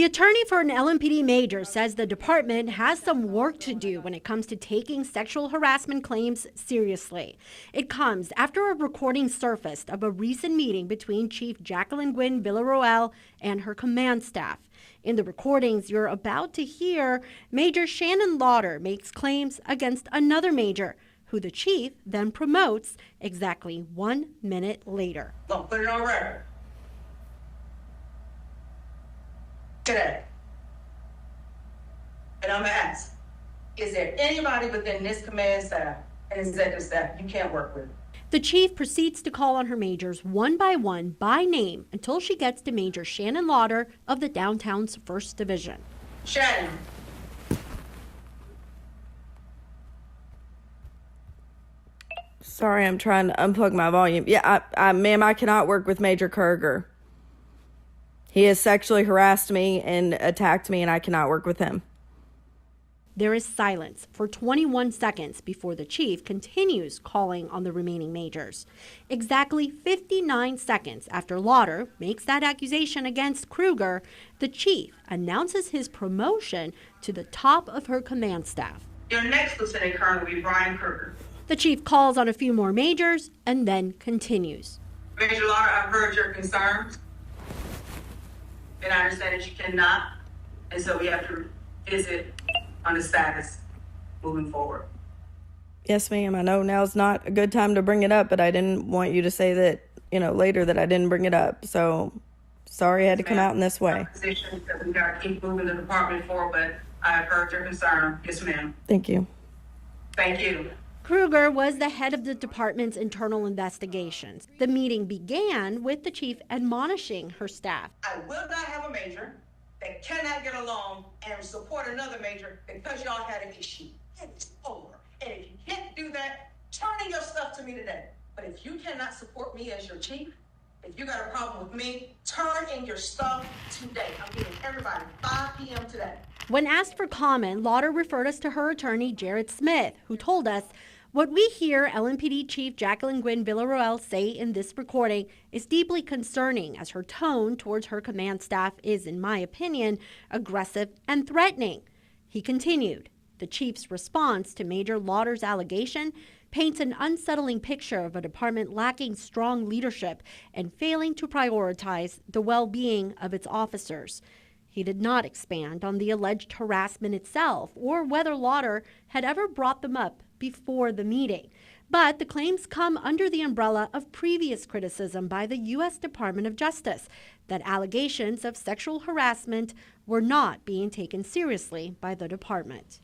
The attorney for an LMPD major says the department has some work to do when it comes to taking sexual harassment claims seriously. It comes after a recording surfaced of a recent meeting between Chief Jacquelyn Gwinn-Villaroel and her command staff. In the recordings you're about to hear, Major Shannon Lauder makes claims against another major, who the chief then promotes exactly 1 minute later. Don't put it on record. Today. And I'm gonna ask, is there anybody within this command staff and executive staff you can't work with? The chief proceeds to call on her majors one by one by name until she gets to Major Shannon Lauder of the downtown's 1st Division. Shannon. Sorry, I'm trying to unplug my volume. Yeah, ma'am, I cannot work with Major Kruger. He has sexually harassed me and attacked me, and I cannot work with him. There is silence for 21 seconds before the chief continues calling on the remaining majors. Exactly 59 seconds after Lauder makes that accusation against Kruger, the chief announces his promotion to the top of her command staff. Your next lieutenant colonel will be Brian Kruger. The chief calls on a few more majors and then continues. Major Lauder, I've heard your concerns. And I understand that you cannot, and so we have to visit on the status moving forward. Yes, ma'am. I know now's not a good time to bring it up, but I didn't want you to say that, later that I didn't bring it up. So sorry I had to come out in this way. That we got to keep moving the department forward, but I've heard your concern. Yes, ma'am. Thank you. Thank you. Kruger was the head of the department's internal investigations. The meeting began with the chief admonishing her staff. I will not have a major that cannot get along and support another major because y'all had an issue. It's over. And if you can't do that, turn in your stuff to me today. But if you cannot support me as your chief, if you got a problem with me, turn in your stuff today. I'm giving everybody 5 p.m. today. When asked for comment, Lauder referred us to her attorney, Jared Smith, who told us, "What we hear LMPD Chief Jacquelyn Gwinn-Villaroel say in this recording is deeply concerning, as her tone towards her command staff is, in my opinion, aggressive and threatening." He continued, "The chief's response to Major Lauder's allegation paints an unsettling picture of a department lacking strong leadership and failing to prioritize the well-being of its officers." He did not expand on the alleged harassment itself or whether Lauder had ever brought them up before the meeting. But the claims come under the umbrella of previous criticism by the U.S. Department of Justice that allegations of sexual harassment were not being taken seriously by the department.